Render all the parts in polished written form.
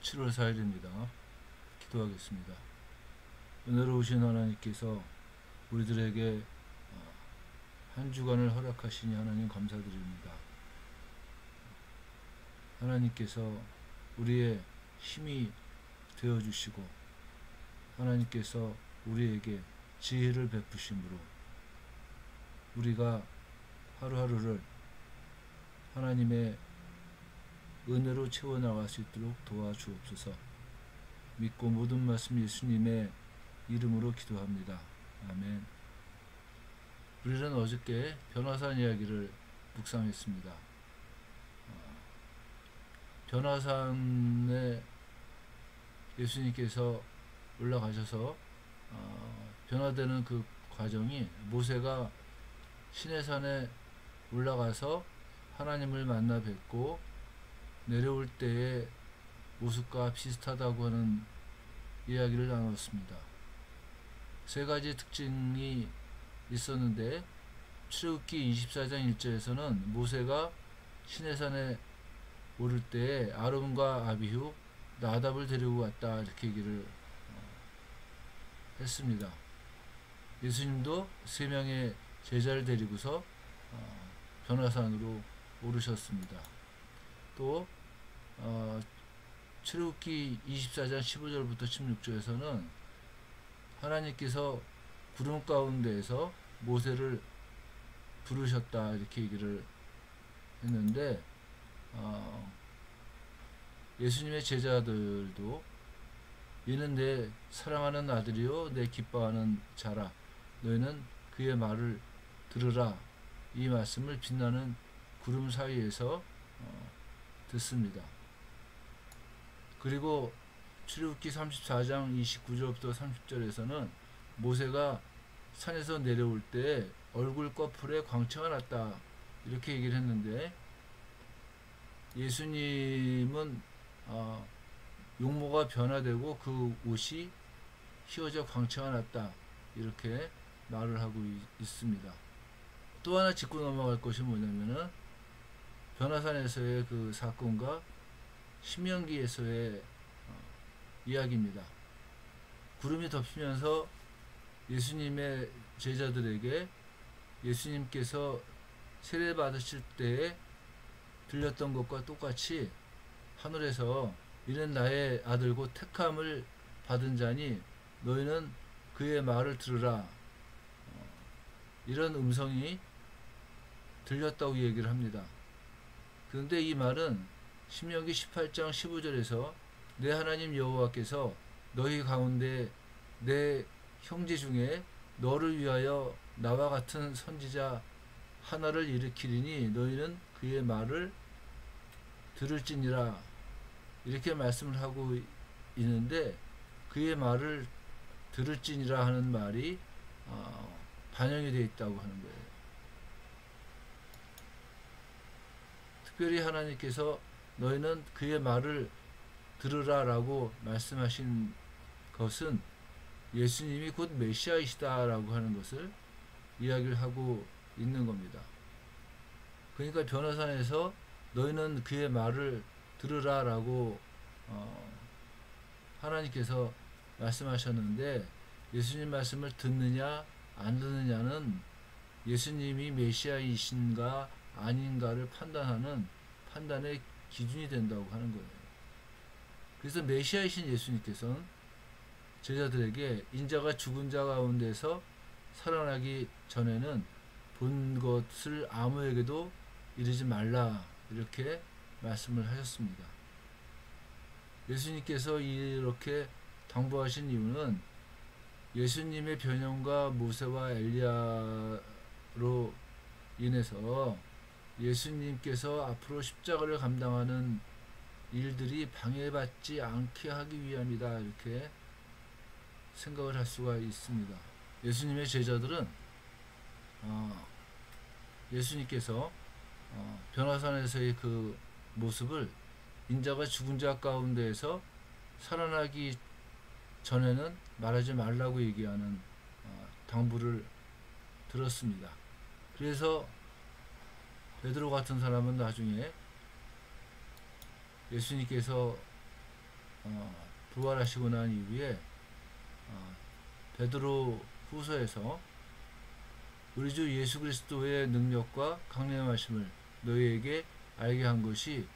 7월 4일입니다. 기도하겠습니다. 은혜로우신 하나님께서 우리들에게 한 주간을 허락하시니 하나님 감사드립니다. 하나님께서 우리의 힘이 되어주시고 하나님께서 우리에게 지혜를 베푸심으로 우리가 하루하루를 하나님의 은혜로 채워나갈 수 있도록 도와주옵소서. 믿고 모든 말씀 예수님의 이름으로 기도합니다. 아멘. 우리는 어저께 변화산 이야기를 묵상했습니다. 변화산에 예수님께서 올라가셔서 변화되는 그 과정이 모세가 시내산에 올라가서 하나님을 만나 뵙고 내려올 때의 모습과 비슷하다고 하는 이야기를 나눴습니다. 세 가지 특징이 있었는데 출애굽기 24장 1절에서는 모세가 시내산에 오를 때에 아론과 아비후, 나답을 데리고 왔다 이렇게 얘기를 했습니다. 예수님도 세 명의 제자를 데리고서 변화산으로 오르셨습니다. 또 출애굽기 24장 15절부터 16절에서는 하나님께서 구름 가운데에서 모세를 부르셨다 이렇게 얘기를 했는데 예수님의 제자들도 이는 내 사랑하는 아들이요 내 기뻐하는 자라 너희는 그의 말을 들으라 이 말씀을 빛나는 구름 사이에서 듣습니다. 그리고 출애굽기 34장 29절부터 30절에서는 모세가 산에서 내려올 때 얼굴 꺼풀에 광채가 났다 이렇게 얘기를 했는데 예수님은 용모가 변화되고 그 옷이 휘어져 광채가 났다 이렇게 말을 하고 있습니다. 또 하나 짚고 넘어갈 것이 뭐냐면은 변화산에서의 그 사건과 신명기에서의 이야기입니다. 구름이 덮이면서 예수님의 제자들에게 예수님께서 세례 받으실 때에 들렸던 것과 똑같이 하늘에서 이는 나의 아들고 택함을 받은 자니 너희는 그의 말을 들으라 이런 음성이 들렸다고 얘기를 합니다. 그런데 이 말은 신명기 18장 15절에서 내 하나님 여호와께서 너희 가운데 내 형제 중에 너를 위하여 나와 같은 선지자 하나를 일으키리니 너희는 그의 말을 들을지니라 이렇게 말씀을 하고 있는데 그의 말을 들을지니라 하는 말이 반영이 되어 있다고 하는 거예요. 특별히 하나님께서 너희는 그의 말을 들으라 라고 말씀하신 것은 예수님이 곧 메시아이시다 라고 하는 것을 이야기를 하고 있는 겁니다. 그러니까 변화산에서 너희는 그의 말을 들으라 라고 하나님께서 말씀하셨는데 예수님 말씀을 듣느냐 안 듣느냐는 예수님이 메시아이신가 아닌가를 판단하는 판단의 기준이 된다고 하는 거예요. 그래서 메시아이신 예수님께서는 제자들에게 인자가 죽은 자 가운데서 살아나기 전에는 본 것을 아무에게도 이르지 말라 이렇게 말씀을 하셨습니다. 예수님께서 이렇게 당부하신 이유는 예수님의 변형과 모세와 엘리야로 인해서 예수님께서 앞으로 십자가를 감당하는 일들이 방해받지 않게 하기 위함이다 이렇게 생각을 할 수가 있습니다. 예수님의 제자들은 예수님께서 변화산에서의 그 모습을 인자가 죽은 자 가운데에서 살아나기 전에는 말하지 말라고 얘기하는 당부를 들었습니다. 그래서 베드로 같은 사람은 나중에 예수님께서 부활하시고 난 이후에 베드로 후서에서 우리 주 예수 그리스도의 능력과 강림하심을 너희에게 알게 한 것이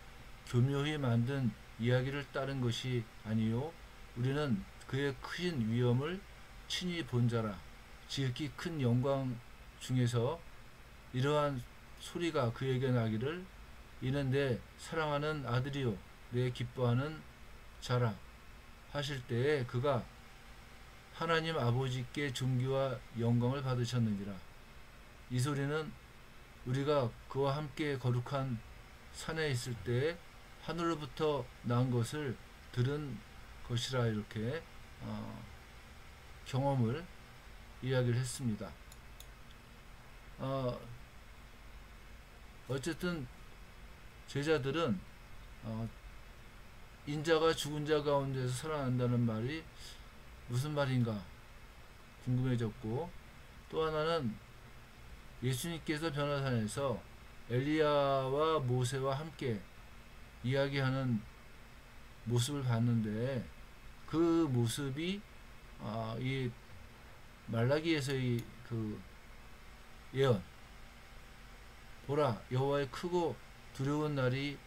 교묘히 만든 이야기를 따른 것이 아니요 우리는 그의 큰 위엄을 친히 본 자라. 지극히 큰 영광 중에서 이러한 소리가 그에게 나기를 이는 내 사랑하는 아들이요 내 기뻐하는 자라 하실 때에 그가 하나님 아버지께 존귀와 영광을 받으셨느니라. 이 소리는 우리가 그와 함께 거룩한 산에 있을 때에 하늘로부터 난 것을 들은 것이라 이렇게 경험을 이야기를 했습니다. 어쨌든 제자들은 인자가 죽은 자 가운데서 살아난다는 말이 무슨 말인가 궁금해졌고, 또 하나는 예수님께서 변화산에서 엘리야와 모세와 함께 이야기하는 모습을 봤는데 그 모습이 이 말라기에서의 그 예언, 보라 여호와의 크고 두려운 날이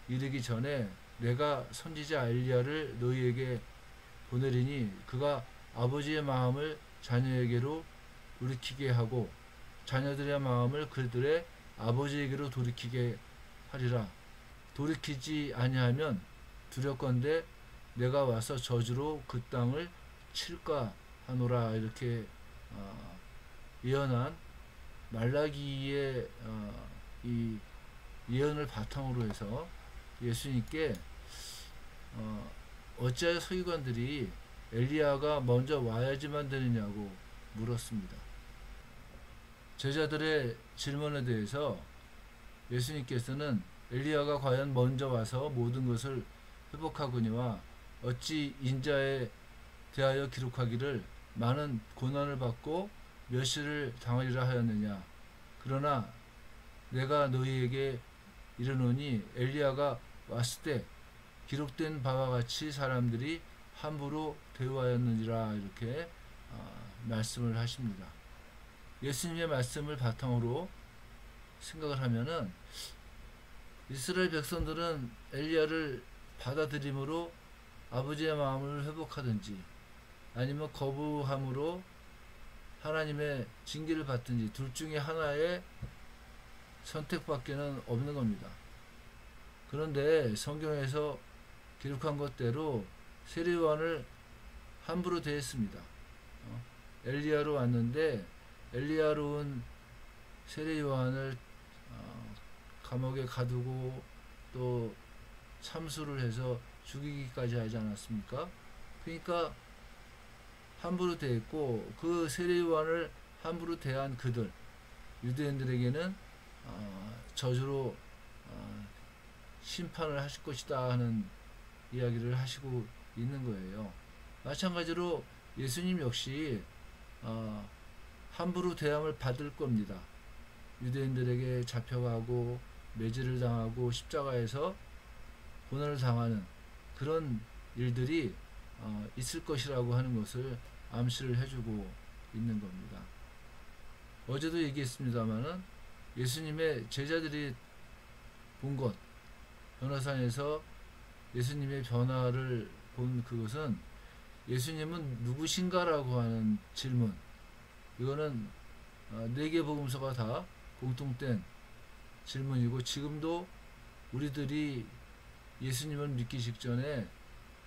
이르기 전에 내가 선지자 엘리야를 너희에게 보내리니 그가 아버지의 마음을 자녀에게로 돌이키게 하고 자녀들의 마음을 그들의 아버지에게로 돌이키게 하리라. 돌이키지 아니하면 두렵건대 내가 와서 저주로 그 땅을 칠까 하노라. 이렇게 예언한 말라기의 이 예언을 바탕으로 해서 예수님께 어찌하여 서기관들이 엘리야가 먼저 와야지만 되느냐고 물었습니다. 제자들의 질문에 대해서 예수님께서는 엘리야가 과연 먼저 와서 모든 것을 회복하거니와 어찌 인자에 대하여 기록하기를 많은 고난을 받고 멸시를 당하리라 하였느냐. 그러나 내가 너희에게 이르노니 엘리야가 왔을 때 기록된 바와 같이 사람들이 함부로 대우하였느니라. 이렇게 말씀을 하십니다. 예수님의 말씀을 바탕으로 생각을 하면은 이스라엘 백성들은 엘리야를 받아들임으로 아버지의 마음을 회복하든지 아니면 거부함으로 하나님의 징계를 받든지 둘 중에 하나의 선택밖에는 없는 겁니다. 그런데 성경에서 기록한 것대로 세례요한을 함부로 대했습니다. 엘리야로 왔는데 엘리야로 온 세례요한을 감옥에 가두고 또 참수를 해서 죽이기까지 하지 않았습니까? 그러니까 함부로 대했고 그 세례요한을 함부로 대한 그들 유대인들에게는 저주로 심판을 하실 것이다 하는 이야기를 하시고 있는 거예요. 마찬가지로 예수님 역시 함부로 대함을 받을 겁니다. 유대인들에게 잡혀가고 매질을 당하고 십자가에서 고난을 당하는 그런 일들이 있을 것이라고 하는 것을 암시를 해주고 있는 겁니다. 어제도 얘기했습니다마는 예수님의 제자들이 본 것, 변화산에서 예수님의 변화를 본 그것은 예수님은 누구신가라고 하는 질문, 이거는 4개 복음서가 다 공통된 질문이고 지금도 우리들이 예수님을 믿기 직전에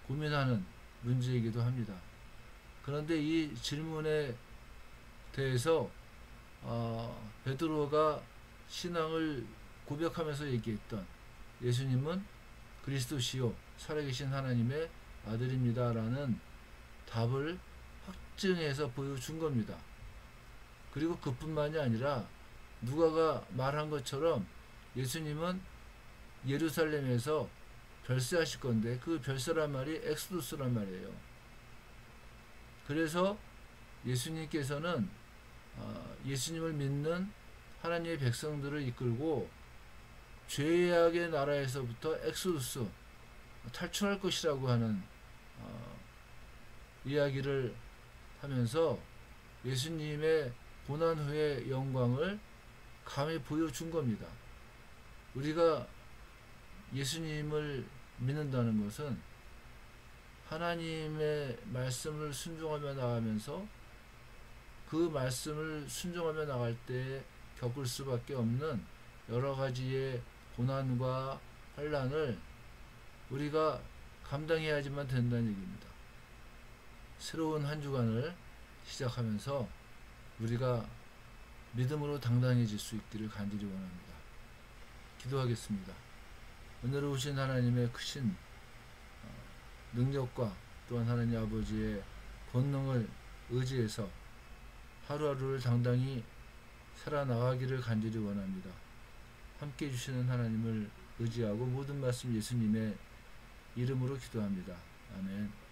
고민하는 문제이기도 합니다. 그런데 이 질문에 대해서 베드로가 신앙을 고백하면서 얘기했던 예수님은 그리스도시요 살아계신 하나님의 아들입니다 라는 답을 확증해서 보여준 겁니다. 그리고 그뿐만이 아니라 누가가 말한 것처럼 예수님은 예루살렘에서 별세하실 건데 그 별세란 말이 엑소두스란 말이에요. 그래서 예수님께서는 예수님을 믿는 하나님의 백성들을 이끌고 죄악의 나라에서부터 엑소두스 탈출할 것이라고 하는 이야기를 하면서 예수님의 고난 후의 영광을 감히 보여준 겁니다. 우리가 예수님을 믿는다는 것은 하나님의 말씀을 순종하며 나가면서 그 말씀을 순종하며 나갈 때 겪을 수밖에 없는 여러 가지의 고난과 환난을 우리가 감당해야지만 된다는 얘기입니다. 새로운 한 주간을 시작하면서 우리가 믿음으로 당당해질 수 있기를 간절히 원합니다. 기도하겠습니다. 오늘 오신 하나님의 크신 능력과 또한 하나님 아버지의 권능을 의지해서 하루하루를 당당히 살아나가기를 간절히 원합니다. 함께 해주시는 하나님을 의지하고 모든 말씀 예수님의 이름으로 기도합니다. 아멘.